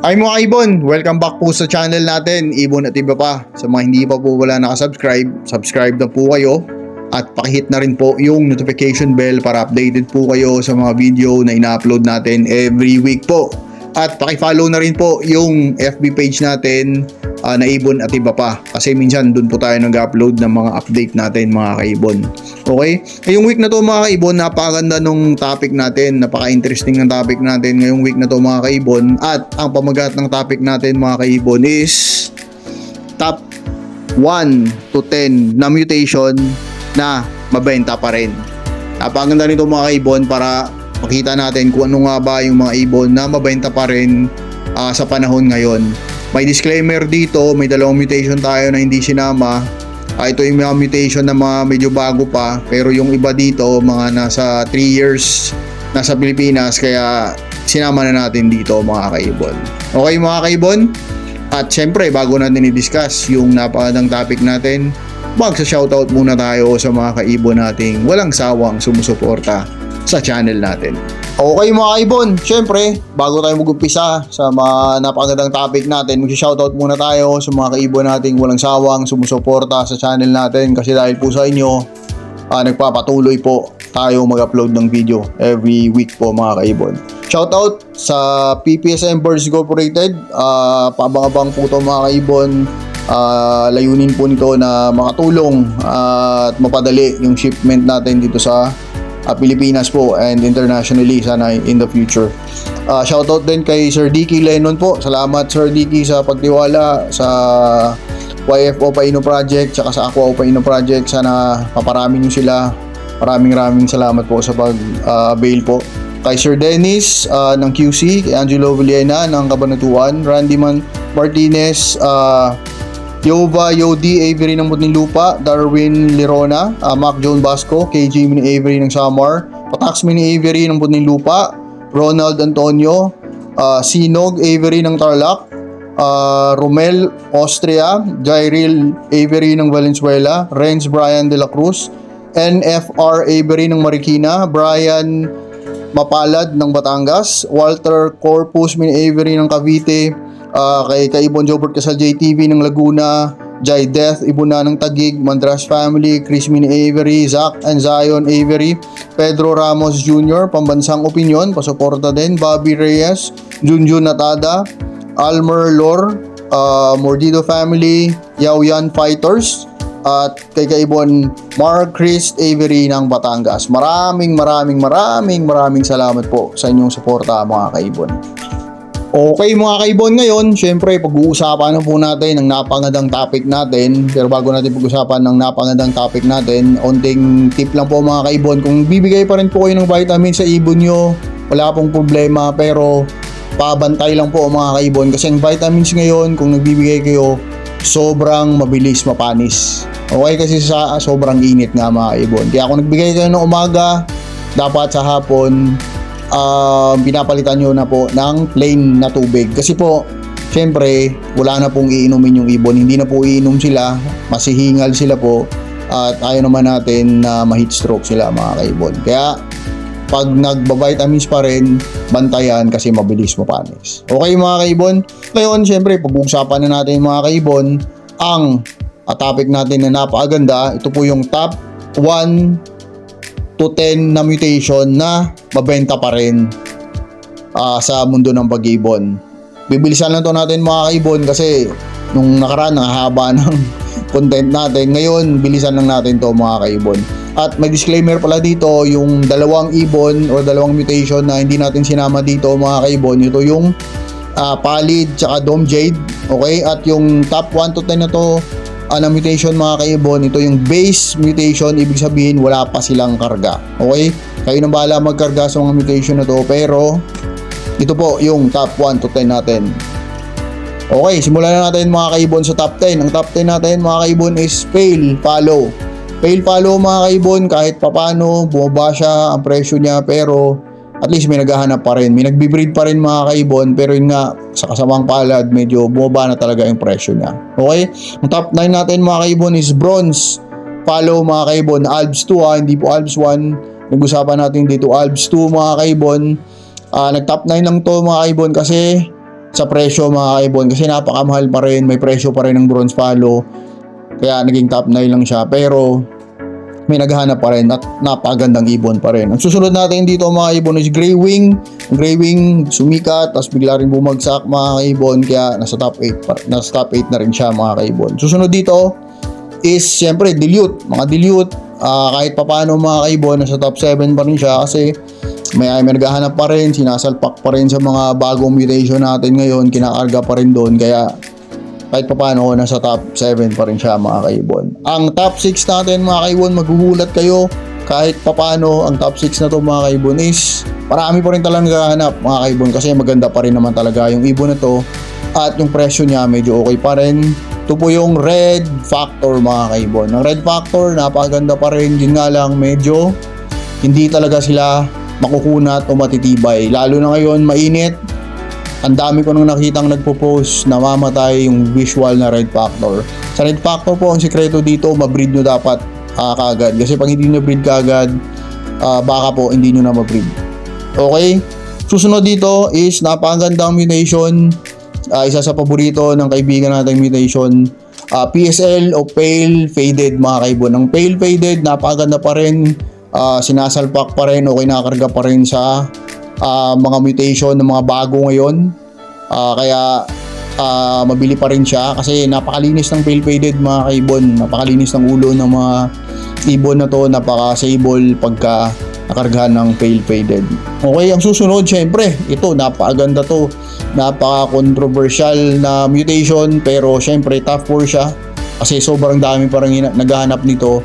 Ay mga Ibon, welcome back po sa channel natin, Ibon at iba pa. Sa mga hindi pa po wala nakasubscribe, subscribe na po kayo at pakihit na rin po yung notification bell para updated po kayo sa mga video na ina-upload natin every week po. At pakifollow na rin po yung FB page natin na Ibon at iba pa, kasi minsan dun po tayo nag-upload ng mga update natin mga kaibon. Okay? Ngayong week na to mga kaibon, napakaganda nung topic natin, napaka-interesting ng topic natin ngayong week na to mga kaibon. At ang pamagat ng topic natin mga kaibon is top 1 to 10 na mutation na mabenta pa rin. Napakaganda nito mga kaibon para makita natin kung ano nga ba yung mga ibon na mabenta pa rin sa panahon ngayon. May disclaimer dito, may dalawang mutation tayo na hindi sinama. Ito yung mga mutation na mga medyo bago pa, pero yung iba dito mga nasa 3 years nasa Pilipinas, kaya sinama na natin dito mga kaibon. Okay mga kaibon? At syempre bago natin i-discuss yung napakagandang topic natin, magsa-shoutout muna tayo sa mga kaibon nating walang sawang sumusuporta sa channel natin. Okay mga kaibon, syempre bago tayo mag-umpisa sa mga napakagandang topic natin, mag-shoutout muna tayo sa mga kaibon nating walang sawang sumusuporta sa channel natin, kasi dahil po sa inyo nagpapatuloy po tayo mag-upload ng video every week po mga kaibon. Shoutout sa PPSM Birds Incorporated, paabang-abang po ito mga kaibon. Layunin po nito na makatulong at mapadali yung shipment natin dito sa Pilipinas po and internationally sana in the future. Shoutout din kay Sir Dicky Lennon po. Salamat Sir Dicky sa pagtiwala sa YFO Paino Project tsaka sa Aqua Paino Project. Sana paparami niyo sila. Maraming salamat po sa pag-avail po. Kay Sir Dennis ng QC, kay Angelo Villena ng Cabanatuan, Randy Martinez, Yova Yodi Avery ng Muntinlupa, Darwin Lirona, Mac John Basco, KJ Mini Avery ng Samar, Patax Mini Avery ng Muntinlupa, Ronald Antonio, Sinog Avery ng Tarlac, Romel Austria, Jairil Avery ng Valenzuela, Renz Brian de la Cruz, NFR Avery ng Marikina, Brian Mapalad ng Batangas, Walter Corpus Mini Avery ng Cavite, kay Kaibon Jobert Casal JTV ng Laguna, Jai Death Ibuna ng Taguig, Mandras Family, Chris Mini Avery, Zach and Zion Avery, Pedro Ramos Jr., Pambansang Opinion, pasuporta din, Bobby Reyes, Junjun Natada, Almer Lor, Mordido Family, Yaoyan Fighters, at kay Kaibon Mark Chris Avery ng Batangas. Maraming salamat po sa inyong suporta mga kaibon. Okay mga kaibon, ngayon syempre pag-uusapan na po natin ang napakagandang topic natin. Pero bago natin pag-usapan ng napakagandang topic natin, onting tip lang po mga kaibon. Kung bibigay pa rin po kayo ng vitamin sa ibon nyo, wala pong problema, pero pabantay lang po mga kaibon, kasi ang vitamins ngayon kung nagbibigay kayo, sobrang mabilis mapanis. Okay, kasi sa sobrang init nga mga kaibon. Kaya kung nagbigay kayo ng umaga, dapat sa hapon pinapalitan nyo na po ng plain na tubig, kasi po syempre wala na pong iinumin yung ibon, hindi na po iinom sila, masihingal sila po, at ayaw naman natin na ma-heat stroke sila mga kaibon. Kaya pag nagba-vitamins pa rin, bantayan kasi mabilis mapanis. Okay mga kaibon, ngayon syempre pag-uusapan na natin mga kaibon ang topic natin na napakaganda. Ito po yung top 1 to 10 na mutation na mabenta pa rin sa mundo ng pag-ibon. Bibilisan lang to natin mga kaibon, kasi nung nakaraan haba ng content natin. Ngayon bilisan lang natin to mga kaibon. At may disclaimer pala dito, yung dalawang ibon o dalawang mutation na hindi natin sinama dito mga kaibon. Ito yung Pallid tsaka Dome Jade. Okay, at yung top 1 to 10 na to na mutation mga kaibon, ito yung base mutation, ibig sabihin wala pa silang karga. Okay, kayo na bahala magkarga sa mga mutation na to, pero ito po yung top 1 to 10 natin. Okay, simulan na natin mga kaibon sa top 10. Ang top 10 natin mga kaibon is Pale Follow. Pale Follow mga kaibon, kahit papano bumaba siya ang presyo niya, pero at least may naghahanap pa rin, may nagbi-breed pa rin mga kaibon, pero yun nga, sa kasamang palad, medyo bumaba na talaga yung presyo niya. Okay? Ang top 9 natin mga kaibon is Bronze Follow mga kaibon, Albs 2 hindi po Albs 1. Nag-usapan natin dito Albs 2 mga kaibon. Nag top 9 lang to mga kaibon, kasi sa presyo mga kaibon kasi napakamahal pa rin, may presyo pa rin ng bronze follow. Kaya naging top 9 lang siya pero may naghahanap pa rin at napagandang ibon pa rin. Ang susunod natin dito mga ibon is Grey Wing. Ang Grey Wing sumikat tapos bigla rin bumagsak mga kaibon kaya nasa top 8 na rin siya mga kaibon. Susunod dito is siyempre dilute. Mga dilute kahit papano mga kaibon nasa top 7 pa rin siya kasi may naghahanap pa rin, sinasalpak pa rin sa mga bagong mutation natin ngayon, kinakarga pa rin doon kaya kahit pa paano nasa top 7 pa rin siya mga kaibon. Ang top 6 natin mga kaibon, magugulat kayo kahit pa paano ang top 6 na to mga kaibon is marami pa rin talagang naghahanap mga kaibon kasi maganda pa rin naman talaga yung ibon na to at yung presyo niya medyo okay pa rin. Ito po yung Red Factor mga kaibon. Ang Red Factor napakaganda pa rin, yun nga lang medyo hindi talaga sila makukunat o matitibay lalo na ngayon mainit. Ang dami ko nung nakitang nagpo-post na mamatay yung visual na Red Factor. Sa Red Factor po, ang sikreto dito, mabreed nyo dapat kagad. Kasi pag hindi nyo breed kagad, baka po hindi nyo na mabreed. Okay? Susunod dito is napakagandang mutation. Isa sa paborito ng kaibigan nating mutation. PSL o Pale Faded mga kaibon. Ang Pale Faded, napakaganda pa rin. Sinasalpak pa rin o kinakarga pa rin sa mga mutation ng mga bago ngayon kaya mabili pa rin siya kasi napakalinis ng Pale Faded mga kaibon, napakalinis ng ulo ng mga ibon na to, napaka-stable pagka nakargahan ng Pale Faded. Okay, ang susunod syempre ito, napakaganda to, napaka-controversial na mutation pero syempre top 4 siya kasi sobrang dami pa rin naghahanap nito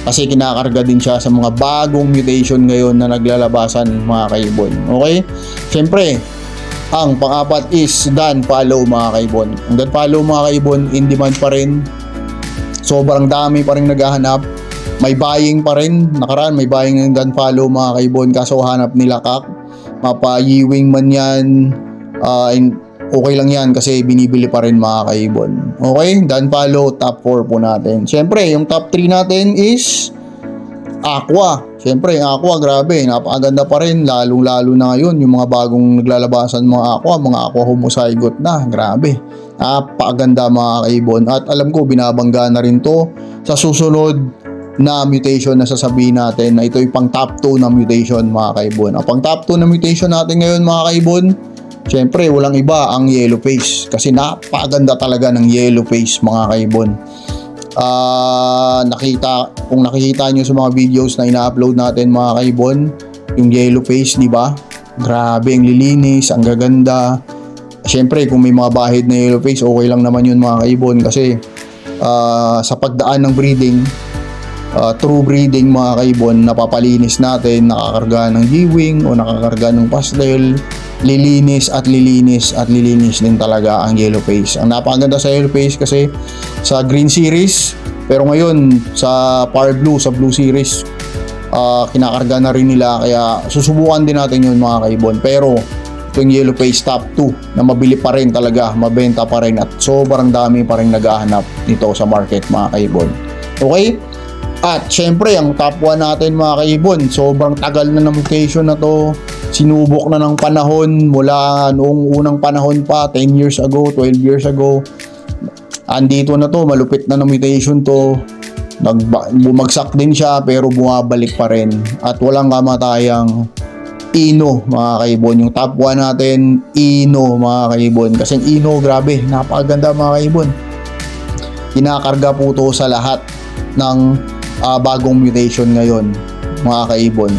kasi kinakarga din siya sa mga bagong mutation ngayon na naglalabasan mga kaibon. Okay? Siyempre, ang pang-apat is Dan Follow mga kaibon. Ang Dan Follow mga kaibon, in demand pa rin. Sobrang dami pa rin naghahanap. May buying pa rin. Nakaraan, may buying ng Dan Follow mga kaibon. Kaso hanap nila kak. Mapa-yiwing man yan. Okay lang yan kasi binibili pa rin mga kaibon. Okay, Dan Follow, top 4 po natin. Siyempre, yung top 3 natin is Aqua. Siyempre, yung Aqua, grabe, napakaganda pa rin. Lalong-lalo na ngayon, yung mga bagong naglalabasan mga Aqua homozygote na. Grabe, napakaganda mga kaibon. At alam ko, binabangga na rin to sa susunod na mutation na sasabihin natin na ito yung pang top 2 na mutation mga kaibon. Ang pang top 2 na mutation natin ngayon mga kaibon, siyempre, walang iba ang yellow face kasi napakaganda talaga ng yellow face mga kaibon. Kung nakikita nyo sa mga videos na ina-upload natin mga kaibon, yung yellow face, di ba? Grabe, ang lilinis, ang gaganda. Siyempre, kung may mga bahid na yellow face, okay lang naman yun mga kaibon kasi sa pagdaan ng breeding, true breeding mga kaibon, napapalinis natin, nakakarga ng G-wing o nakakarga ng pastel, lilinis at lilinis at lilinis din talaga ang yellow face. Ang napakaganda sa yellow face kasi sa green series, pero ngayon sa par blue, sa blue series, kinakarga na rin nila kaya susubukan din natin yun mga kaibon. Pero itong yellow face top 2 na mabili pa rin talaga, mabenta pa rin at sobrang dami pa rin naghahanap nito sa market mga kaibon. Okay? At syempre ang top 1 natin mga kaibon, sobrang tagal na ng mutation na to. Sinubok na ng panahon mula noong unang panahon pa, 10 years ago, 12 years ago. Andito na to, malupit na ng mutation to. Bumagsak din siya pero bumabalik pa rin. At walang kamatayang Ino mga kaibon. Yung top 1 natin, Ino mga kaibon. Kasi Ino, grabe, napakaganda mga kaibon. Kinakarga po to sa lahat ng bagong mutation ngayon mga kaibon.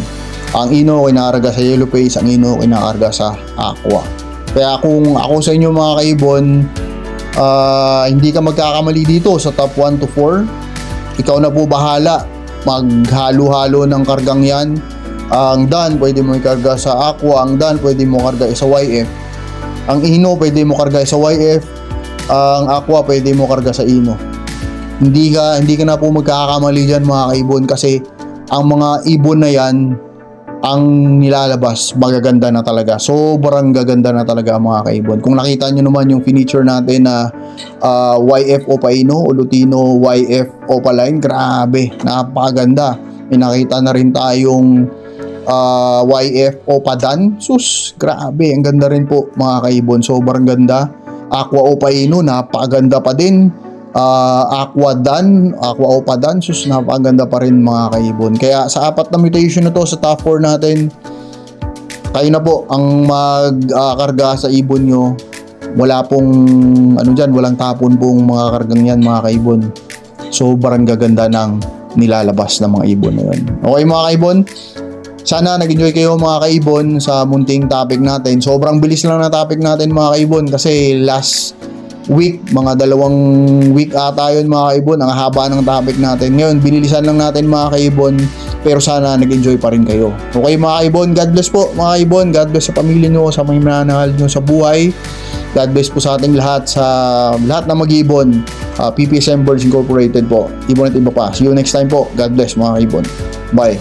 Ang Ino kinakarga sa yellow face, ang Ino kinakarga sa Aqua. Kaya kung ako sa inyo mga kaibon, hindi ka magkakamali dito sa top 1 to 4. Ikaw na po bahala. Maghalo-halo ng kargang yan. Ang Dan, pwede mo ikarga sa Aqua. Ang Dan, pwede mo karga sa YF. Ang Ino, pwede mo karga sa YF. Ang Aqua, pwede mo karga sa Ino. Hindi ka na po magkakamali dyan mga kaibon kasi ang mga ibon na yan ang nilalabas, magaganda na talaga. Sobrang gaganda na talaga mga kaibon. Kung nakita nyo naman yung feature natin na YF Opaino o Lutino YF Opaline, grabe, napakaganda. May nakita na rin tayong YF Opadan. Sus, grabe, ang ganda rin po mga kaibon. Sobrang ganda. Aqua Opaino, napakaganda pa din. Aqua Opadan, sus, napakaganda pa rin mga kaibon. Kaya sa apat na mutation na to sa top 4 natin, kayo na po ang magkarga sa ibon nyo. Wala pong walang tapon pong mga kargang yan mga kaibon. Sobrang gaganda ng nilalabas ng mga ibon na yun. Okay mga kaibon, sana nag-enjoy kayo mga kaibon sa munting topic natin. Sobrang bilis lang na topic natin mga kaibon kasi last week, mga 2 week ata yun mga kaibon, ang haba ng topic natin. Ngayon, binilisan lang natin mga kaibon, pero sana nag-enjoy pa rin kayo. Okay mga kaibon, God bless po mga kaibon, God bless sa pamilya nyo, sa mga minamahal nyo sa buhay. God bless po sa ating lahat, sa lahat na mag-ibon. PPSM Birds Incorporated po. Ibon at iba pa. See you next time po. God bless mga kaibon. Bye.